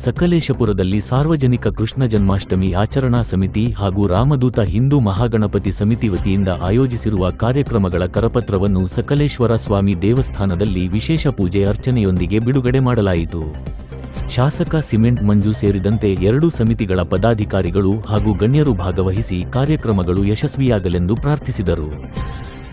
ಸಕಲೇಶಪುರದಲ್ಲಿ ಸಾರ್ವಜನಿಕ ಕೃಷ್ಣ ಜನ್ಮಾಷ್ಟಮಿ ಆಚರಣಾ ಸಮಿತಿ ಹಾಗೂ ರಾಮದೂತ ಹಿಂದೂ ಮಹಾಗಣಪತಿ ಸಮಿತಿ ವತಿಯಿಂದ ಆಯೋಜಿಸಿರುವ ಕಾರ್ಯಕ್ರಮಗಳ ಕರಪತ್ರವನ್ನು ಸಕಲೇಶ್ವರ ಸ್ವಾಮಿ ದೇವಸ್ಥಾನದಲ್ಲಿ ವಿಶೇಷ ಪೂಜೆ ಅರ್ಚನೆಯೊಂದಿಗೆ ಬಿಡುಗಡೆ ಮಾಡಲಾಯಿತು. ಶಾಸಕ ಸಿಮೆಂಟ್ ಮಂಜು ಸೇರಿದಂತೆ 2 ಸಮಿತಿಗಳ ಪದಾಧಿಕಾರಿಗಳು ಹಾಗೂ ಗಣ್ಯರು ಭಾಗವಹಿಸಿ ಕಾರ್ಯಕ್ರಮಗಳು ಯಶಸ್ವಿಯಾಗಲೆಂದು ಪ್ರಾರ್ಥಿಸಿದರು.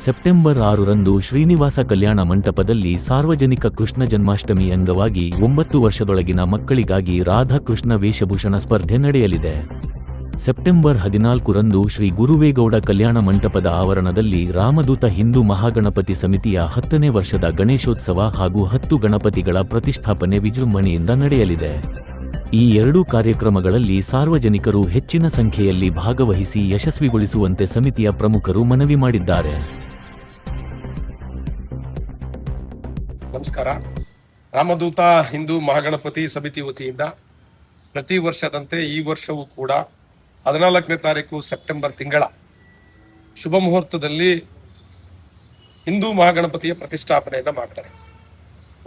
ಸೆಪ್ಟೆಂಬರ್ 6ರಂದು ಶ್ರೀನಿವಾಸ ಕಲ್ಯಾಣ ಮಂಟಪದಲ್ಲಿ ಸಾರ್ವಜನಿಕ ಕೃಷ್ಣ ಜನ್ಮಾಷ್ಟಮಿ ಅಂಗವಾಗಿ 9 ವರ್ಷದೊಳಗಿನ ಮಕ್ಕಳಿಗಾಗಿ ರಾಧಾ ಕೃಷ್ಣ ವೇಷಭೂಷಣ ಸ್ಪರ್ಧೆ ನಡೆಯಲಿದೆ. ಸೆಪ್ಟೆಂಬರ್ 14ರಂದು ಶ್ರೀ ಗುರುವೇಗೌಡ ಕಲ್ಯಾಣ ಮಂಟಪದ ಆವರಣದಲ್ಲಿ ರಾಮದೂತ ಹಿಂದೂ ಮಹಾಗಣಪತಿ ಸಮಿತಿಯ 10ನೇ ವರ್ಷದ ಗಣೇಶೋತ್ಸವ ಹಾಗೂ 10 ಗಣಪತಿಗಳ ಪ್ರತಿಷ್ಠಾಪನೆ ವಿಜೃಂಭಣೆಯಿಂದ ನಡೆಯಲಿದೆ. ಈ 2 ಕಾರ್ಯಕ್ರಮಗಳಲ್ಲಿ ಸಾರ್ವಜನಿಕರು ಹೆಚ್ಚಿನ ಸಂಖ್ಯೆಯಲ್ಲಿ ಭಾಗವಹಿಸಿ ಯಶಸ್ವಿಗೊಳಿಸುವಂತೆ ಸಮಿತಿಯ ಪ್ರಮುಖರು ಮನವಿ ಮಾಡಿದ್ದಾರೆ. ನಮಸ್ಕಾರ. ರಾಮದೂತ ಹಿಂದೂ ಮಹಾಗಣಪತಿ ಸಮಿತಿ ವತಿಯಿಂದ ಪ್ರತಿ ವರ್ಷದಂತೆ ಈ ವರ್ಷವೂ ಕೂಡ 14ನೇ ತಾರೀಕು ಸೆಪ್ಟೆಂಬರ್ ತಿಂಗಳ ಶುಭ ಮುಹೂರ್ತದಲ್ಲಿ ಹಿಂದೂ ಮಹಾಗಣಪತಿಯ ಪ್ರತಿಷ್ಠಾಪನೆಯನ್ನ ಮಾಡ್ತಾರೆ.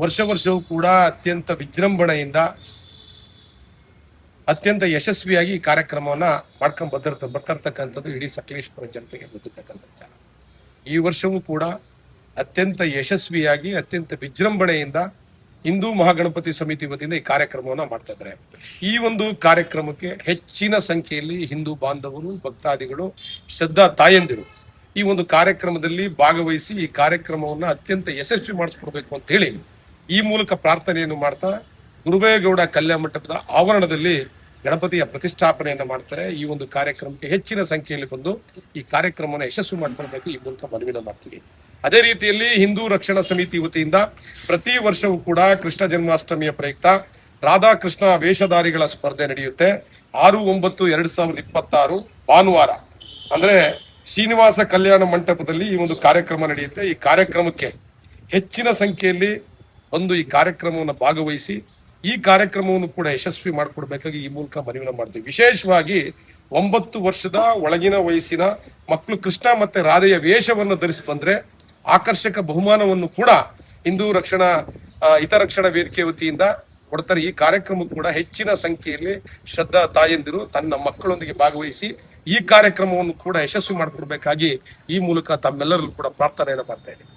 ವರ್ಷವೂ ಕೂಡ ಅತ್ಯಂತ ವಿಜೃಂಭಣೆಯಿಂದ ಅತ್ಯಂತ ಯಶಸ್ವಿಯಾಗಿ ಈ ಕಾರ್ಯಕ್ರಮವನ್ನ ಮಾಡ್ಕೊಂಡ್ ಬರ್ತಿರ್ತಕ್ಕಂಥದ್ದು ಇಡೀ ಸಕಲೇಶಪುರ ಜನತೆಗೆ ಗೊತ್ತಿರ್ತಕ್ಕಂಥ ವಿಚಾರ. ಈ ವರ್ಷವೂ ಕೂಡ ಅತ್ಯಂತ ಯಶಸ್ವಿಯಾಗಿ ಅತ್ಯಂತ ವಿಜೃಂಭಣೆಯಿಂದ ಹಿಂದೂ ಮಹಾಗಣಪತಿ ಸಮಿತಿ ವತಿಯಿಂದ ಈ ಕಾರ್ಯಕ್ರಮವನ್ನ ಮಾಡ್ತಾ ಇದ್ದಾರೆ. ಈ ಒಂದು ಕಾರ್ಯಕ್ರಮಕ್ಕೆ ಹೆಚ್ಚಿನ ಸಂಖ್ಯೆಯಲ್ಲಿ ಹಿಂದೂ ಬಾಂಧವರು, ಭಕ್ತಾದಿಗಳು, ಶ್ರದ್ಧಾ ತಾಯಂದಿರು ಈ ಒಂದು ಕಾರ್ಯಕ್ರಮದಲ್ಲಿ ಭಾಗವಹಿಸಿ ಈ ಕಾರ್ಯಕ್ರಮವನ್ನ ಅತ್ಯಂತ ಯಶಸ್ವಿ ಮಾಡಿಸ್ಕೊಡ್ಬೇಕು ಅಂತ ಹೇಳಿ ಈ ಮೂಲಕ ಪ್ರಾರ್ಥನೆಯನ್ನು ಮಾಡ್ತಾ ಗುರುವೇಗೌಡ ಕಲ್ಯಾಣ ಮಂಟಪದ ಆವರಣದಲ್ಲಿ ಗಣಪತಿಯ ಪ್ರತಿಷ್ಠಾಪನೆಯನ್ನ ಮಾಡ್ತಾರೆ. ಈ ಒಂದು ಕಾರ್ಯಕ್ರಮಕ್ಕೆ ಹೆಚ್ಚಿನ ಸಂಖ್ಯೆಯಲ್ಲಿ ಬಂದು ಈ ಕಾರ್ಯಕ್ರಮವನ್ನು ಯಶಸ್ವಿ ಮಾಡ್ಕೊಳ್ಬೇಕು ಈ ಮೂಲಕ ಮನವಿನ ಮಾಡ್ತೀವಿ. ಅದೇ ರೀತಿಯಲ್ಲಿ ಹಿಂದೂ ರಕ್ಷಣಾ ಸಮಿತಿ ವತಿಯಿಂದ ಪ್ರತಿ ವರ್ಷವೂ ಕೂಡ ಕೃಷ್ಣ ಜನ್ಮಾಷ್ಟಮಿಯ ಪ್ರಯುಕ್ತ ರಾಧಾಕೃಷ್ಣ ವೇಷಧಾರಿಗಳ ಸ್ಪರ್ಧೆ ನಡೆಯುತ್ತೆ. 6/9/2026 ಭಾನುವಾರ ಅಂದ್ರೆ ಶ್ರೀನಿವಾಸ ಕಲ್ಯಾಣ ಮಂಟಪದಲ್ಲಿ ಈ ಒಂದು ಕಾರ್ಯಕ್ರಮ ನಡೆಯುತ್ತೆ. ಈ ಕಾರ್ಯಕ್ರಮಕ್ಕೆ ಹೆಚ್ಚಿನ ಸಂಖ್ಯೆಯಲ್ಲಿ ಒಂದು ಈ ಕಾರ್ಯಕ್ರಮವನ್ನು ಭಾಗವಹಿಸಿ ಈ ಕಾರ್ಯಕ್ರಮವನ್ನು ಕೂಡ ಯಶಸ್ವಿ ಮಾಡಿಕೊಡ್ಬೇಕಾಗಿ ಈ ಮೂಲಕ ಮನವಿನ ಮಾಡ್ತೀವಿ. ವಿಶೇಷವಾಗಿ 9 ವರ್ಷದ ಒಳಗಿನ ವಯಸ್ಸಿನ ಮಕ್ಕಳು ಕೃಷ್ಣ ಮತ್ತೆ ರಾಧೆಯ ವೇಷವನ್ನು ಧರಿಸಿ ಬಂದ್ರೆ ಆಕರ್ಷಕ ಬಹುಮಾನವನ್ನು ಕೂಡ ಹಿಂದೂ ರಕ್ಷಣಾ ಹಿತರಕ್ಷಣಾ ವೇದಿಕೆ ವತಿಯಿಂದ ಕೊಡ್ತಾರೆ. ಈ ಕಾರ್ಯಕ್ರಮ ಕೂಡ ಹೆಚ್ಚಿನ ಸಂಖ್ಯೆಯಲ್ಲಿ ಶ್ರದ್ಧಾ ತಾಯಂದಿರು ತನ್ನ ಮಕ್ಕಳೊಂದಿಗೆ ಭಾಗವಹಿಸಿ ಈ ಕಾರ್ಯಕ್ರಮವನ್ನು ಕೂಡ ಯಶಸ್ವಿ ಮಾಡಿಕೊಡ್ಬೇಕಾಗಿ ಈ ಮೂಲಕ ತಮ್ಮೆಲ್ಲರಲ್ಲೂ ಕೂಡ ಪ್ರಾರ್ಥನೆಯನ್ನು ಮಾಡ್ತಾ ಇದ್ದೀನಿ.